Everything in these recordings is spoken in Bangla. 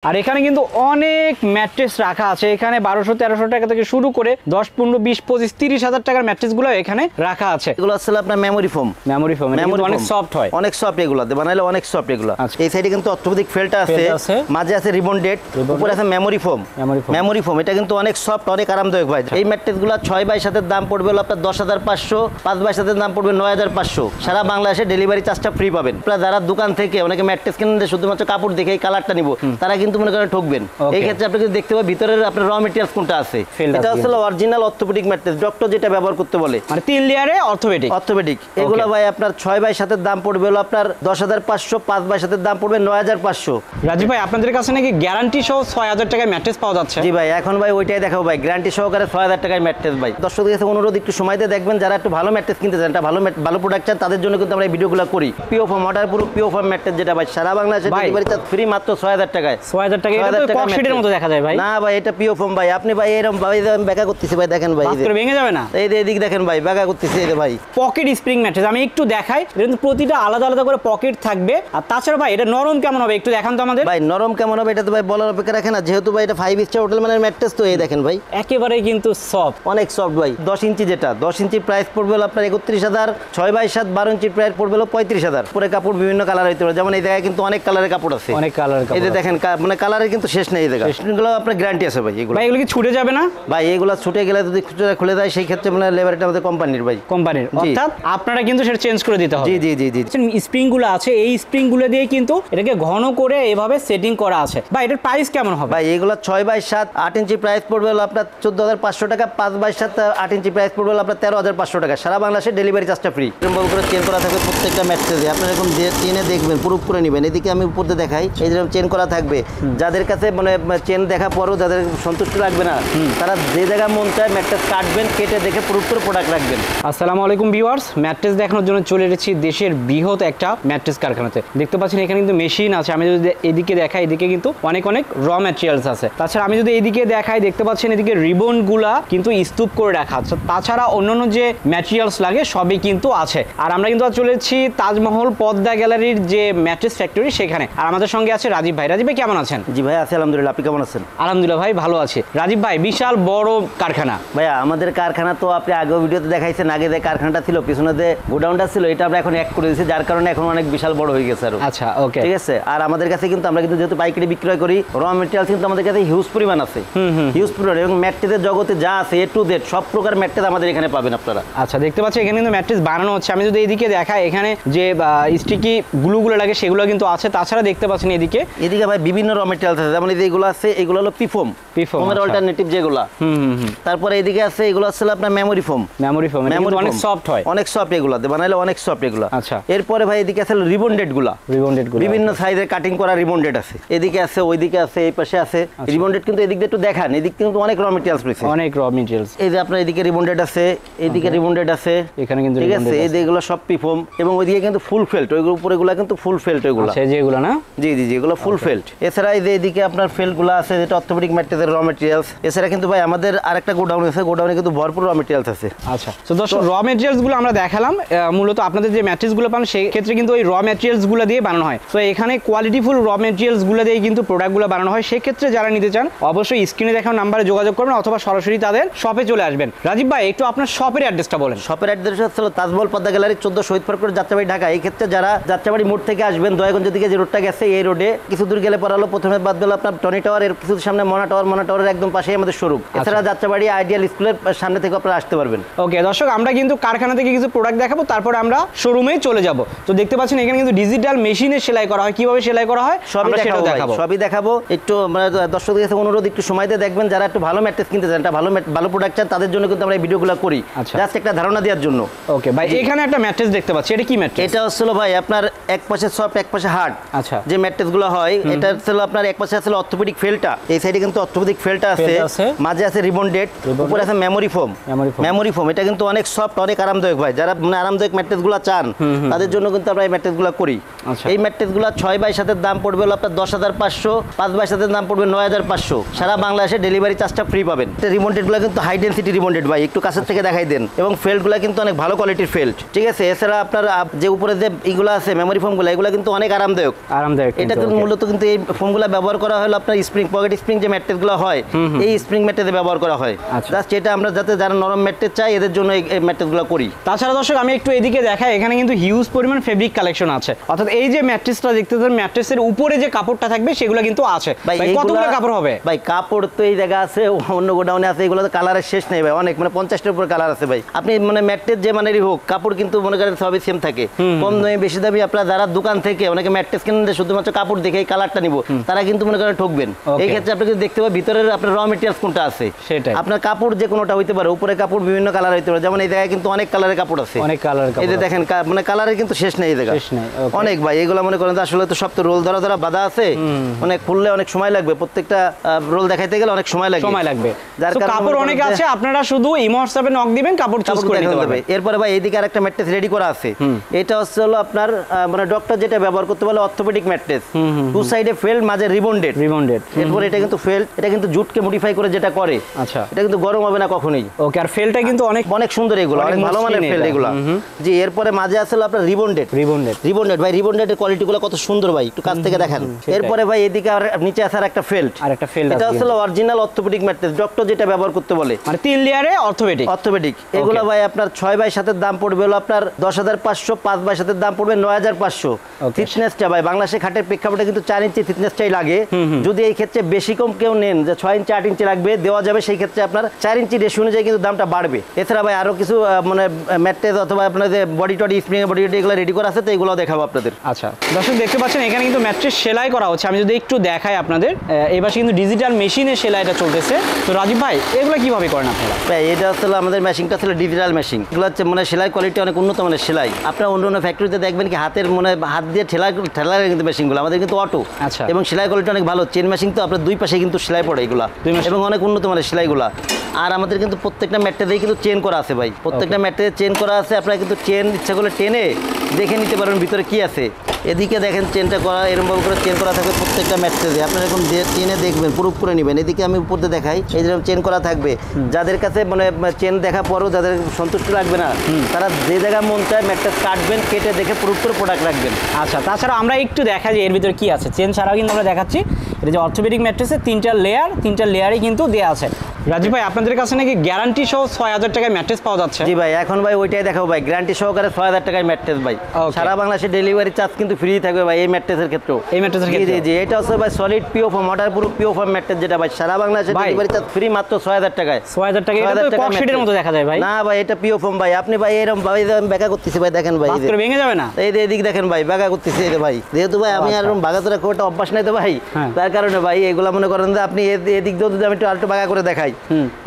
আর এখানে কিন্তু অনেক ম্যাট্রেস রাখা আছে। এখানে 1200-1300 টাকা থেকে শুরু করে 10, 15, 20, 25, 30 হাজার টাকার ম্যাট্রেস গুলো এখানে রাখা আছে। এগুলো আসলে আপনার মেমোরি ফোম অনেক সফট হয়, অনেক সফট। এগুলো বানাইলে অনেক সফট। এগুলো এই সাইডে কিন্তু অর্থোপেডিক ফেলটা আছে, মাঝে আছে রিবন্ডেড, উপরে আছে মেমোরি ফোম। এটা কিন্তু অনেক সফট, অনেক আরামদায়ক ভাই। এই ম্যাট্রেস গুলো 6x7 এর দাম পড়বে হলো আপনার 10,500, 5x7 এর দাম পড়বে 9,500। সারা বাংলাদেশে ডেলিভারি চার্জটা ফ্রি পাবেন। আপনারা যারা দোকান থেকে অনেকে ম্যাট্রেস কিনেন শুধুমাত্র কাপড় দেখে এই কালারটা নিব, তারা কিন্তু মনে করেন ঠকবেন। এই ক্ষেত্রে আপনি যদি দেখতে পাবেন ভিতরের আপনার র ম্যাটেরিয়ালস কোনটা আছে। এটা আসলে অরিজিনাল অর্থোপেডিক ম্যাট্রেস, ডক্টর যেটা ব্যবহার করতে বলে, মানে 3 লেয়ারে অর্থোপেডিক। এগুলো ভাই আপনার 6x7 এর দাম পড়বে হলো আপনার 10,500, 5x7 এর দাম পড়বে 9,500। রাজীব ভাই, আপনাদের কাছে নাকি গ্যারান্টি সহ 6,000 টাকায় ম্যাট্রেস পাওয়া যাচ্ছে? জি ভাই, এখন ভাই ওইটাই দেখাবো ভাই, গ্যারান্টি সহকারে 6,000 টাকায় ম্যাট্রেস ভাই। দর্শকদের কাছে অনুরোধ, একটু সময় দিয়ে দেখবেন। যারা একটু ভালো ম্যাট্রেস কিনতে চান, একটা ভালো প্রোডাক্ট চান, তাদের জন্য কিন্তু আমরা এই ভিডিওগুলো করি। পিও ফর্ম অর্ডার পুরো পিও ফর্ম ম্যাট্রেস, যেটা ভাই সারা বাংলাদেশে ডেলিভারি চার্জ ফ্রি মাত্র 6,000 টাকায়। 6,000 টাকা এটা তো ককশিটের মতো দেখা যায় ভাই। না ভাই, এটা পিও ফর্ম ভাই। আপনি ভাই এরকম ভাই ব্যাকা করতেছি ভাই, দেখেন ভাই, পাথর ভেঙে যাবে না? এই এদিক দেখেন ভাই, ব্যাকা করতেছি এই ভাই। পকেট স্প্রিং ম্যাট্রেস আমি একটু দেখাই, কিন্তু প্রতিটা আলাদা আলাদা করে পকেট থাকবে। আর তাছাড়া ভাই এটা নরম কেমন হবে একটু দেখান তো আমাদের। ভাই নরম কেমন হবে এটা তো ভাই বলার অপেক্ষা রাখে না, যেহেতু ভাই এটা 5 স্টার হোটেল মানের ম্যাট্রেস। তো এই দেখেন ভাই, একেবারে কিন্তু সফট, অনেক সফট ভাই। 10 ইঞ্চি, যেটা 10 ইঞ্চির প্রাইস পড়বে হলো আপনার 31,000। 6x7 12 ইঞ্চির প্রাইস পড়বে হলো 35,000। পুরো কাপড় বিভিন্ন কালার হইতে পারে, যেমন এই জায়গায় কিন্তু অনেক কালারের কাপড় আছে, অনেক কালারের কাপড়। এই যে দেখেন, মানে কালারের কিন্তু শেষ নেই। এই জায়গা এগুলো আপনার গ্যারান্টি আছে ভাই। এগুলো কি ছুটে যাবে না ভাই? এগুলো ছুটে গেলে যদি খুলে যায়, সেই ক্ষেত্রে মানে লেবারটা আমাদের কোম্পানির ভাই, কোম্পানির, অর্থাৎ আপনারা কিন্তু সেটা চেঞ্জ করে দিতে হবে। জি জি জি জি। স্প্রিং গুলো আছে, এই স্প্রিং গুলো দিয়ে কিন্তু এটাকে ঘন করে এভাবে সেটিং করা আছে। ভাই এটার প্রাইস কেমন হবে? ভাই এগুলো 6x7 8 ইঞ্চি প্রাইস পড়বে হলো আপনার 14,500 টাকা। 5x7 8 ইঞ্চি প্রাইস পড়বে হলো আপনার 13,500 টাকা। সারা বাংলাদেশে ডেলিভারি চার্জটা ফ্রি। এরকম করে চেন করা থাকবে প্রত্যেকটা ম্যাট্রেসে। আপনারা এরকম চেনে দেখবেন, প্রুফ করে নেবেন। এদিকে আমি উপরে দেখাই, এই যেরকম চেন করা থাকবে। যাদের কাছে মানে চেন দেখা পরও যাদের সন্তুষ্ট লাগবে না, তারা যে জায়গা মন চায় ম্যাট্রেস কাটবেন, কেটে দেখে প্রুফ করে প্রোডাক্ট রাখবেন। আসসালামু আলাইকুম ভিউয়ার্স, ম্যাট্রেস দেখানোর জন্য চলে এসেছি দেশের বৃহৎ একটা ম্যাট্রেস কারখানাতে। দেখতে পাচ্ছেন এখানে কিন্তু মেশিন আছে। আমি যদি এদিকে দেখাই, এদিকে কিন্তু অনেক র ম্যাটেরিয়ালস আছে। তাছাড়া আমি যদি এদিকে দেখাই, দেখতে পাচ্ছেন এদিকে রিবন গুলা কিন্তু স্তূপ করে রাখা আছে। তাছাড়া অন্যান্য যে ম্যাটেরিয়ালস লাগে সবই কিন্তু আছে। আর আমরা কিন্তু চলে এসেছি তাজমহল পদ্মা গ্যালারির যে ম্যাট্রেস ফ্যাক্টরি, সেখানে। আর আমাদের সঙ্গে আছে রাজীব ভাই। রাজীব ভাই কেমন আছেন? জি ভাই আছি আলহামদুলিল্লাহ, আপনি কেমন আছেন? আলহামদুলিল্লাহ ভাই, ভালো আছি। রাজীব ভাই, বিশাল বড় কারখানা। ভাইয়া আমাদের কারখানা তো আপনি আগেও ভিডিওতে দেখাইছেন। আগে যে কারখানাটা ছিল, পিছনে যে গোডাউনটা ছিল, এটা আমরা এখন এক করে দিয়েছি, যার কারণে এখন অনেক বিশাল বড় হয়ে গেছে। আচ্ছা, ওকে, ঠিক আছে। আর আমাদের কাছে কিন্তু আমরা কিন্তু যেহেতু পাইকারি বিক্রয় করি, র ম্যাটেরিয়াল কিন্তু আমাদের কাছে হিউজ পরিমাণ আছে, হিউজ পরিমাণ। এবং ম্যাট্রেসের জগতে যা আছে A to Z সব প্রকার ম্যাট্রেস আমাদের এখানে পাবেন আপনারা। আচ্ছা, দেখতে পাচ্ছি এখানে কিন্তু ম্যাট্রেস বানানো হচ্ছে। আমি যদি এদিকে দেখাই, এখানে যে স্টিকি গ্লুগুলো লাগে সেগুলো কিন্তু আছে। তাছাড়া দেখতে পাচ্ছেন এদিকে ভাই বিভিন্ন র ম্যাটেরিয়াল আছে, যেমন এগুলো আছে, এগুলো হলো পিফোমের অল্টারনেটিভ যেগুলো। তারপরে এদিকে আছে, এগুলো আসলে আপনার মেমোরি ফোম অনেক সফট হয়, অনেক সফট। এগুলো বানাইলে অনেক সফট এগুলো। আচ্ছা, এরপরে ভাই এদিকে আছে রিবন্ডেড গুলা, বিভিন্ন সাইজের কাটিং করা রিবন্ডেড আছে। এদিকে আছে, ওইদিকে আছে, এই পাশে আছে রিবন্ডেড। কিন্তু এদিক দিয়ে একটু দেখান, এদিক কিন্তু অনেক র ম্যাটেরিয়ালস রয়েছে, অনেক র ম্যাটেরিয়ালস। এই যে আপনার এদিকে রিবন্ডেড আছে, এদিকে রিবন্ডেড আছে, এখানে কিন্তু ঠিক আছে। এই যে এগুলো সব পিফোম, এবং ওইদিকে কিন্তু ফুল ফেল্ট, ওইগুলো উপরে গুলা কিন্তু ফুল ফেল্ট ওইগুলো। আচ্ছা, যেগুলো না, জি জি জি, এগুলো ফুল ফেল্ট। এছাড়া এই যে এদিকে আপনার ফেল্ট গুলো আছে, যেটা অর্থোপেডিক ম্যাট্রেসের র ম্যাটেরিয়ালস। এছাড়া কিন্তু ভাই আমাদের আরেকটা গোডাউন আছে, গোডাউনে কিন্তু ভরপুর র ম্যাটেরিয়ালস আছে। আচ্ছা, তো দর্শক, র ম্যাটেরিয়ালস গুলো আমরা দেখালাম। মূলত আপনাদের যে ম্যাট্রেস গুলো পান, সেই ক্ষেত্রে কিন্তু ওই র ম্যাটেরিয়ালস গুলো দিয়ে বানানো হয়। তো এখানে কোয়ালিটিফুল র ম্যাটেরিয়ালস গুলো দিয়ে কিন্তু প্রোডাক্ট গুলো বানানো হয়। সেক্ষেত্রে যারা নিতে চান, অবশ্যই স্ক্রিনে দেখানো নাম্বারে যোগাযোগ করবেন, অথবা সরাসরি তাদের শপে চলে আসবেন। রাজীব ভাই, একটু আপনার শপের অ্যাড্রেসটা বলেন। শপের অ্যাড্রেস হচ্ছে তাজমহল পদ্মা গ্যালারি 14 শহীদ পার্ক, যাত্রাবাড়ি, ঢাকা। এই ক্ষেত্রে যারা যাত্রাবাড়ি মোড় থেকে আসবেন, দয়াগঞ্জ দিকে যে রোডটা গেছে, এই রোডে কিছু দূর গেলে পড়ালো প্রথমে বাদ দিল আপনার টনি টাওয়ার, এর কিছু সামনে মনা টাওয়ারের একদম পাশেই আমাদের শোরুম। এছাড়া যাত্রাবাড়ি আইডিয়াল স্কুলের সামনে থেকে আপনারা আসতে পারবেন। ওকে দর্শক, আমরা কিন্তু কারখানা থেকে কিছু প্রোডাক্ট দেখাবো, তারপরে আমরা শোরুমে চলে যাব। তো দেখতে পাচ্ছেন এখানে কিন্তু ডিজিটাল মেশিনে সেলাই করা হয়। কিভাবে সেলাই করা হয় সবই দেখাবো। একটু দর্শকদের কাছে অনুরোধ, একটু সময় দিয়ে দেখবেন। যারা একটু ভালো ম্যাট্রেস কিনতে চান, একটা ভালো প্রোডাক্ট চান, তাদের জন্য কিন্তু আমরা এই ভিডিওগুলো করি, জাস্ট একটা ধারণা দেওয়ার জন্য। ওকে ভাই, এখানে একটা ম্যাট্রেস দেখতে পাচ্ছি, এটা কি ম্যাট্রেস? এটা হচ্ছে ভাই আপনার এক পাশে সফট, এক পাশে হার্ড। আচ্ছা, যে ম্যাট্রেস গুলো হয়, এটা হচ্ছে আপনার এক পাশে আছে অর্থোপেডিক ফেলটা, এই সাইডে কিন্তু অর্থোপেডিক ফেলটা আছে, মাঝে আছে রিবন্ডেড, উপরে আছে মেমোরি ফোম। এটা কিন্তু অনেক সফট, অনেক আরামদায়ক ভাই। যারা মানে আরামদায়ক ম্যাট্রেস গুলো চান, তাদের জন্য কিন্তু আমরা এই ম্যাট্রেস গুলো করি। এই ম্যাট্রেস গুলো 6x7 এর দাম পড়বে হলো আপনার 10,500, 5x7 এর দাম পড়বে 9,500। সারা বাংলাদেশে ডেলিভারি চার্জটা ফ্রি পাবেন। রিবন্ডেড গুলো কিন্তু হাই ডেন্সিটি রিবন্ডেড ভাই, একটু কাছের থেকে দেখাই দেন। এবং ফেল্ট গুলো কিন্তু অনেক ভালো কোয়ালিটির ফেল্ট, ঠিক আছে। এছাড়া আপনার যে উপরে যে এগুলো আছে মেমোরি ফোম গুলো, এগুলো কিন্তু অনেক আরামদায়ক। এটা কিন্তু মূলত কিন্তু এই ফোম ফোমগুলো ব্যবহার করা হলো আপনার স্প্রিং পকেট স্প্রিং যে ম্যাট্রেসগুলো হয় এই স্প্রিং ম্যাট্রেসে ব্যবহার করা হয়। জাস্ট এটা আমরা যাতে যারা নরম ম্যাট্রেস চাই এদের জন্য এই ম্যাট্রেসগুলো করি। তাছাড়া দর্শক আমি একটু এদিকে দেখাই, এখানে কিন্তু হিউজ পরিমাণ ফেব্রিক কালেকশন আছে, অর্থাৎ এই যে ম্যাট্রেসটা দেখতেছেন ম্যাট্রেসের উপরে যে কাপড়টা থাকবে সেগুলো কিন্তু আছে। ভাই কতগুলো কাপড় হবে? ভাই কাপড় তো এই জায়গা আছে, অন্য গোডাউনে আছে, এগুলো তো কালারের শেষ নেই ভাই, অনেক মানে 50টার উপর কালার আছে ভাই। আপনি মানে ম্যাট্রেস যে মানেরই হোক কাপড় কিন্তু মনে করেন সবই সেম থাকে, কম দামে বেশি দামি। আপনারা যারা দোকান থেকে অনেকে ম্যাট্রেস কিনেন শুধুমাত্র কাপড় দেখে এই কালারটা নিব, তারা কিন্তু মনে করেন ঠকবেন। এই ক্ষেত্রে আপনি কিন্তু দেখতে পাবেন ভিতরের আপনার র মেটেরিয়ালস কোনটা আছে সেটাই। আপনার কাপড় যে কোনোটা হইতে পারে, উপরে কাপড় বিভিন্ন কালার হইতে পারে, যেমন এই জায়গায় কিন্তু অনেক কালারের কাপড় আছে, অনেক কালার। এই যে দেখেন মানে কালারের কিন্তু শেষ নেই এই জায়গা, অনেক ভাই। এগুলো মনে করেন আসলে তো সব তো রোল ধরা ধরা বাঁধা আছে, অনেক খুললে অনেক সময় লাগবে, প্রত্যেকটা রোল দেখাইতে গেলে অনেক সময় লাগবে। যার কারণে কাপড় অনেক আছে, আপনারা শুধু ইমো হোয়াটসঅ্যাপে নক দিবেন, কাপড় চুজ করে নিতে পারবেন। এরপরে ভাই এইদিকে আরেকটা ম্যাট্রেস রেডি করা আছে, এটা হচ্ছে হলো আপনার মানে ডক্টর যেটা ব্যবহার করতে বলে অর্থোপেডিক ম্যাট্রেস, টু সাইডে ফেল্ড মাঝে রিবন্ডেড। এরপর এটা কিন্তু ফেল্ড, এটা কিন্তু জুটকে মডিফাই করে যেটা করে, আচ্ছা এটা কিন্তু গরম হবে না কখনোই। ওকে, আর ফেলটা কিন্তু অনেক অনেক সুন্দর, এগুলো অনেক ভালো মানের ফেল্ড এগুলো। জি, এরপরে মাঝে আসলে আপনার রিবন্ডেড ভাই, রিবন্ডেডের কোয়ালিটিগুলো কত সুন্দর ভাই, একটু কাছ থেকে দেখেন। এরপরে ভাই এদিকে আর নিচে আসার একটা ফেল্ড, এটা আসলে অরিজিনাল অর্থোপেডিক ম্যাট্রেস ডক্টর যেটা ব্যবহার করতে বলে, মানে 3 লেয়ারে অর্থোপেডিক। এগুলো ভাই আপনার 6x7 এর দাম পড়বে হলো আপনার 10,500, 5x7 এর দাম পড়বে 9,500। থিকনেসটা ভাই বাংলাদেশে খাটের প্রেক্ষাপটে কিন্তু 4 ইঞ্চি থিকনেসটাই লাগে। যদি এই ক্ষেত্রে বেশি কম কেউ নেন যে 6 ইঞ্চি 8 ইঞ্চি লাগবে দেওয়া যাবে, সেই ক্ষেত্রে আপনার 4 ইঞ্চি রেশিও অনুযায়ী কিন্তু দামটা বাড়বে। এছাড়া ভাই আরো কিছু মানে ম্যাট্রেস অথবা আপনাদের বডি টডি স্প্রিং বডি এগুলো রেডি করা আছে, তো এগুলো দেখাবো আপনাদের। আচ্ছা দর্শক দেখতে পাচ্ছেন এখানে কিন্তু ম্যাট্রেস সেলাই করা হচ্ছে, আমি যদি একটু দেখাই আপনাদের, এই পাশে কিন্তু ডিজিটাল মেশিনে সেলাইটা চলতেছে। তো রাজীব ভাই এগুলো কিভাবে করেন আপনারা? ভাই এটা আসলে আমাদের মেশিনটা আসলে ডিজিটাল মেশিন, এগুলো হচ্ছে মানে সেলাই কোয়ালিটি অনেক উন্নত মানের সেলাই। আপনারা অন্য অন্য ফ্যাক্টরিতে দেখবেন কি হাতের মানে হাত দিয়ে ঠেলা কিন্তু মেশিনগুলো, আমাদের কিন্তু অটো। আচ্ছা, এবং সেলাই কোয়ালিটি অনেক ভালো, চেন মেশিন তো আপনার দুই পাশে কিন্তু সেলাই পড়ে এগুলা, এবং অনেক উন্নত মানের সেলাইগুলা। আর আমাদের কিন্তু প্রত্যেকটা ম্যাট্রেসেই কিন্তু চেন করা আছে ভাই, প্রত্যেকটা ম্যাট্রেসে চেন করা আছে। আপনারা কিন্তু চেন ইচ্ছা করলে টেনে দেখে নিতে পারবেন ভিতরে কি আছে। এদিকে দেখেন চেনটা করা, এরকম করে চেন করা থাকবে প্রত্যেকটা ম্যাট্রেসে, আপনারা এরকম চেনে দেখবেন, প্রুফ করে নেবেন। এদিকে আমি উপর দিয়ে দেখাই, এই যেরকম চেন করা থাকবে। যাদের কাছে মানে চেন দেখা পরও যাদের সন্তুষ্ট লাগবে না, তারা যে জায়গা মন চায় ম্যাট্রেস কাটবেন, কেটে দেখে প্রুফ করে প্রোডাক্ট রাখবেন। আচ্ছা, তাছাড়া আমরা একটু দেখা যে এর ভিতরে কি আছে, চেন ছাড়াও কিন্তু আমরা দেখাচ্ছি। এটা যে অর্থোপেডিক ম্যাট্রেসে 3টা লেয়ারে কিন্তু দেওয়া আছে। রাজীব ভাই আপনাদের কাছে নাকি গ্যারান্টি সহ 6,000 টাকায় ম্যাট্রেস পাওয়া যাচ্ছে? জি ভাই, এখন ভাই ওইটাই দেখাবো ভাই, গ্যারান্টি সহকারে 6,000 টাকায় ম্যাট্রেস ভাই। সারা বাংলাদেশে ডেলিভারি চার্জ কিন্তু ফ্রি থাকবে ভাই এই ম্যাট্রেসের ক্ষেত্রে। জি, এটা হচ্ছে ভাই সলিড পিও ফর্ম, ওয়াটার প্রুফ পিও ফর্ম ম্যাট্রেস, যেটা ভাই সারা বাংলাদেশে ডেলিভারি চার্জ ফ্রি মাত্র 6,000 টাকায়। 6,000 টাকা এটা তো পকেটের মতো দেখা যায় ভাই। না ভাই, এটা পিও ফর্ম ভাই। আপনি ভাই এরকম ভাই ব্যাকা করতেছি ভাই, দেখেন ভাই মাত্র ভেঙে যাবে না, এই যে এদিক দেখেন ভাই ব্যাকা করতেছি এই যে ভাই। যেহেতু ভাই আমি আর বাগাতরা খুব একটা অভ্যাস নাই তো ভাই, তার কারণে ভাই এগুলা মনে করেন যে আপনি এদিক দিয়ে যদি আমি একটু আরেকটু বাঁকা করে দেখাই,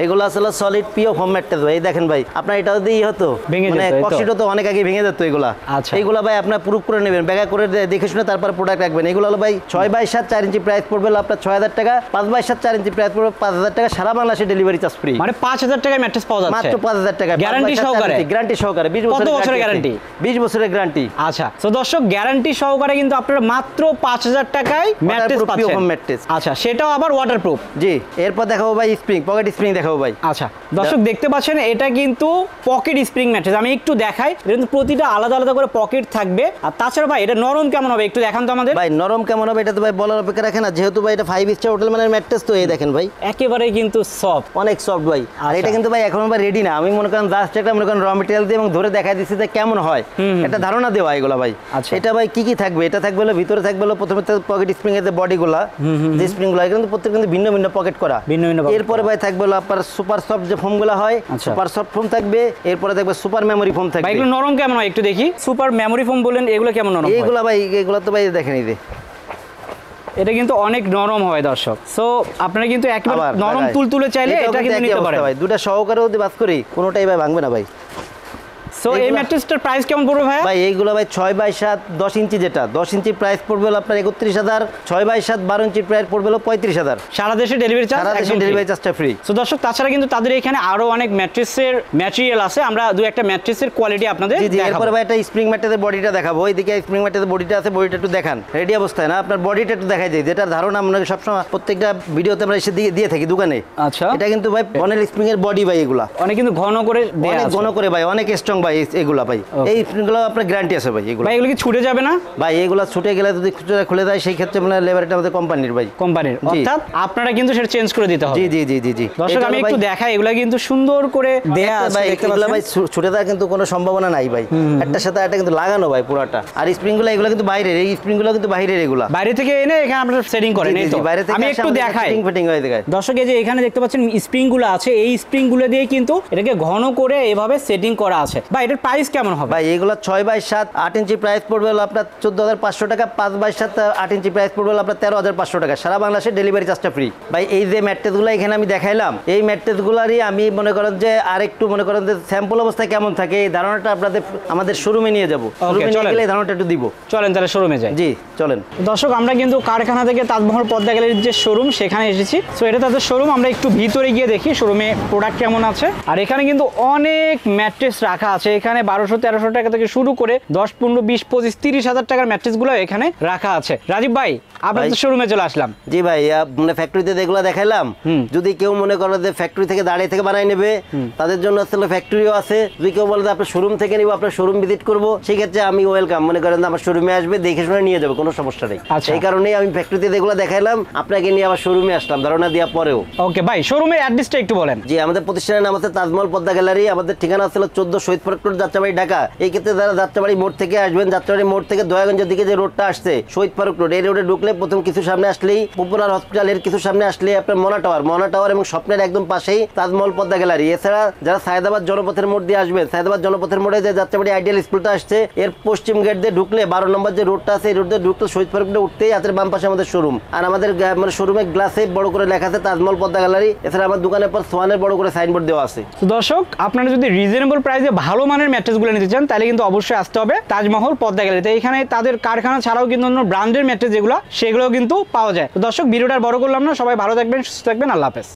এগুলো আসলে সলিড পিও ফর্ম ম্যাট্রেস ভাই। দেখেন ভাই আপনার এটা যদি হতো মানে কষ্টটা তো অনেক আগে ভেঙে যেত এগুলা। এইগুলা ভাই আপনার প্রুফ করে নেবেন, ব্যাকা করে দেখে শুনে তারপর প্রোডাক্ট রাখবেন। এগুলো হলো ভাই 6x7 4 ইঞ্চি প্রাইস পড়বে আপনার 6,000 টাকা, 5x7 4 ইঞ্চি প্রাইস পড়বে 5,000 টাকা। সারা বাংলাদেশে ডেলিভারি চার্জ ফ্রি, মানে 5,000 টাকায় ম্যাট্রেস পাওয়া যাচ্ছে মাত্র 5,000 টাকা গ্যারান্টি সহকারে। 20 বছরের গ্যারান্টি 20 বছরের গ্যারান্টি। আচ্ছা, তো দর্শক গ্যারান্টি সহকারে কিন্তু আপনারা মাত্র 5,000 টাকায় ম্যাট্রেস পাচ্ছেন। আচ্ছা, সেটাও আবার ওয়াটারপ্রুফ। জি, এরপর দেখাবো ভাই স্প্রিং, পকেট স্প্রিং দেখাবো ভাই। আচ্ছা দর্শক দেখতে পাচ্ছেন এটা কিন্তু পকেট স্প্রিং ম্যাট্রেস, আমি একটু দেখাই। কিন্তু প্রতিটা আলাদা আলাদা করে পকেট থাকবে। আর তাছাড়া ভাই এটা নরম কেমন হবে একটু দেখান তো আমাদের। ভাই নরম কেমন হবে এটা তো ভাই বলার অপেক্ষা রাখে না, যেহেতু ভাই এটা 5 স্টার হোটেল মানের ম্যাট্রেস, তো এই দেখেন ভাই একেবারে কিন্তু সফট, অনেক সফট ভাই। আর এটা কিন্তু ভাই এখনো ভাই রেডি না, আমি মনে করেন জাস্ট একটা মনে করেন র মেটেরিয়াল দিয়ে এবং ধরে দেখাই দিচ্ছি যে কেমন হয়, এটা ধারণা দেওয়া এগুলো ভাই। এটা ভাই কি কি থাকবে, এটা থাকবে হলো ভিতরে থাকবে হলো প্রথমে পকেট স্প্রিং এর যে বডিগুলা, যে স্প্রিংগুলো কিন্তু প্রত্যেক কিন্তু ভিন্ন ভিন্ন পকেট করা। এরপরে ভাই থাকবে হলো আপনার সুপার সফট যে ফোমগুলো হয়, সুপার সফট ফোম থাকবে। এরপরে থাকবে সুপার মেমোরি ফোম থাকবে। এগুলো নরম কেমন হয় একটু দেখি। সুপার মেমোরি ফোম বলেন, এগুলো কেমন নরম? এগুলো ভাই এগুলো তো ভাই দেখেন এই যে এটা কিন্তু অনেক নরম হয় দর্শক। সো আপনারা কিন্তু একবার নরম তুলতুলে চাইলে এটা কিন্তু নিতে পারেন ভাই। দুটো সহকারেও যদি বাস করি কোনোটাই ভাই ভাঙবে না ভাই। সো এই ম্যাট্রেসটার প্রাইস কেমন পড়বে ভাই? ভাই এইগুলো ভাই 6x7 10 ইঞ্চি, যেটা 10 ইঞ্চির প্রাইস পড়বে হলো আপনার 31,000, 6x7 12 ইঞ্চির প্রাইস পড়বে হলো 35,000। সারা দেশে ডেলিভারি চার্জ, সারা দেশে ডেলিভারি চার্জটা ফ্রি। সো দর্শক তাছাড়া কিন্তু তাদের এখানে আরো অনেক ম্যাট্রেসের ম্যাটেরিয়াল আছে, আমরা দুই একটা ম্যাট্রেসের কোয়ালিটি আপনাদের জি। এরপর ভাই একটা স্প্রিং ম্যাট্রেসের বডিটা দেখাবো। এইদিকে স্প্রিং ম্যাট্রেসের বডিটা আছে, বডিটা একটু দেখান রেডি অবস্থায় না, আপনার বডিটা একটু দেখাই দিই, যেটা ধারণা আমরা সবসময় প্রত্যেকটা ভিডিওতে আমরা এসে দিয়ে থাকি দোকানে। আচ্ছা, এটা কিন্তু ভাই বনেল স্প্রিং এর বডি ভাই, এগুলা অনেক কিন্তু ঘন করে দেয়া আছে, অনেক ঘন করে ভাই, অনেক স্ট্রং ভাই। হয় এগুলা ভাই। এই স্প্রিংগুলো আপনার গ্যারান্টি আছে ভাই এগুলো। ভাই এগুলো কি ছুটে যাবে না? ভাই এগুলো ছুটে গেলে যদি খুলে যায় সেই ক্ষেত্রে মানে লেবারটা আমাদের কোম্পানির ভাই। কোম্পানির, অর্থাৎ আপনারা কিন্তু সেটা চেঞ্জ করে দিতে হবে। জি জি জি জি জি। দর্শক আমি একটু দেখাই, এগুলা কিন্তু সুন্দর করে দেয়া আছে ভাই, দেখতে এগুলো পাচ্ছেন। ভাই ছুটে যাওয়ার কিন্তু কোনো সম্ভাবনা নাই ভাই। একটার সাথে একটা কিন্তু লাগানো ভাই পুরাটা। আর স্প্রিংগুলো এগুলো কিন্তু বাইরের, এই স্প্রিংগুলো কিন্তু বাইরের এগুলা। বাইরে থেকে এনে এখানে আপনারা সেটিং করেন, এই তো। আমি একটু দেখাই ফিটিং হয়ে যায়। দর্শক এই যে এখানে দেখতে পাচ্ছেন স্প্রিং গুলো আছে, এই স্প্রিং গুলো দিয়ে কিন্তু এটাকে ঘন করে এভাবে সেটিং করা আছে। ভাই এটার প্রাইস কেমন হবে? ভাই এগুলো 6x7 8 ইঞ্চি প্রাইস পড়বে হলো আপনার 14,500 টাকা, 5x7 8 ইঞ্চি প্রাইস পড়বে হলো আপনার 13,500 টাকা। সারা বাংলাদেশে ডেলিভারি চার্জটা ফ্রি। ভাই এই যে ম্যাট্রেসগুলো এখানে আমি দেখাইলাম, এই ম্যাট্রেসগুলোরই আমি মনে করেন যে আরেকটু মনে করেন যে স্যাম্পল অবস্থায় কেমন থাকে এই ধারণাটা আপনাদের আমাদের শোরুমে নিয়ে যাবো। শোরুমে নিয়ে গেলে এই ধারণাটা একটু দিব। চলেন তাহলে শোরুমে যাই। জি চলেন। দর্শক আমরা কিন্তু কারখানা থেকে তাজমহল পদ্মা গ্যালারির যে শোরুম সেখানে এসেছি। সো এটা তাদের শোরুম, আমরা একটু ভিতরে গিয়ে দেখি শোরুমে প্রোডাক্ট কেমন আছে। আর এখানে কিন্তু অনেক ম্যাট্রেস রাখা আছে, এখানে 1200-1300 টাকা থেকে শুরু করে 10, 15, 20, 25, 30 হাজার টাকার ম্যাট্রেস গুলো এখানে রাখা আছে। রাজীব ভাই আপনাদের শোরুমে চলে আসলাম। জি ভাই, মানে ফ্যাক্টরিতে যেগুলো দেখাইলাম, যদি কেউ মনে করে যে ফ্যাক্টরি থেকে দাঁড়িয়ে থেকে বানাই নেবে তাদের জন্য আসলে ফ্যাক্টরিও আছে। যদি কেউ বলে যে আপনার শোরুম থেকে নিব, আপনার শোরুম ভিজিট করবো, সেই ক্ষেত্রে আমি ওয়েলকাম। মনে করেন যে আমার শোরুমে আসবে, দেখে শুনে নিয়ে যাবে, কোনো সমস্যা নেই। এই কারণেই আমি ফ্যাক্টরিতে যেগুলো দেখাইলাম আপনাকে নিয়ে আবার শোরুমে আসলাম ধারণা দেওয়ার পরেও। ওকে ভাই, শোরুমের অ্যাড্রেসটা একটু বলেন। জি, আমাদের প্রতিষ্ঠানের নাম আছে তাজমহল পদ্মা গ্যালারি। আমাদের ঠিকানা ছিল 14 শহীদ ফারুক রোড, যাত্রাবাড়ি, ঢাকা। এই ক্ষেত্রে যারা যাত্রাবাড়ি মোড় থেকে আসবেন, যাত্রাবাড়ি মোড় থেকে দয়াগঞ্জের দিকে যে রোডটা আসছে শহীদ ফারুক রোড, এই রোডে ঢুকলে প্রথম কিছু সামনে আসলেই পপুলার হসপিটালের কিছু সামনে আসলে আপনার মোনা টাওয়ার এবং স্বপ্নের একদম পাশেই তাজমহল পদ্মা গ্যালারি। এছাড়া যারা সায়দাবাদ জনপথের মোড় দিয়ে আসবেন, সায়দাবাদ জনপথের মোড়ে যে যাত্রাবাড়ি আইডিয়াল স্কুলটা আসছে এর পশ্চিম গেট দিয়ে ঢুকলে 12 নম্বর যে রোডটা আছে এই রোড দিয়ে ঢুকলে শহীদ ফারুক রোডে উঠতেই হাতের বাম পাশে আমাদের শোরুম। আর আমাদের মানে শোরুমের গ্লাসে বড় করে লেখা আছে তাজমহল পদ্মা গ্যালারি। এছাড়া আমার দোকানের পর সোয়ানের বড় করে সাইনবোর্ড দেওয়া আছে। তো দর্শক আপনারা যদি রিজনেবল প্রাইসে ভালো মানের ম্যাট্রেসগুলো নিতে চান তাহলে কিন্তু অবশ্যই আসতে হবে তাজমহল পদ্মা গ্যালারিতে। এখানে তাদের কারখানা ছাড়াও কিন্তু অন্য ব্র্যান্ডের ম্যাট্রেস যেগুলো সেগুলোও কিন্তু পাওয়া যায়। তো দর্শক ভিডিওটা বড় করলাম না, সবাই ভালো থাকবেন, সুস্থ থাকবেন, আল্লাহ হাফেজ।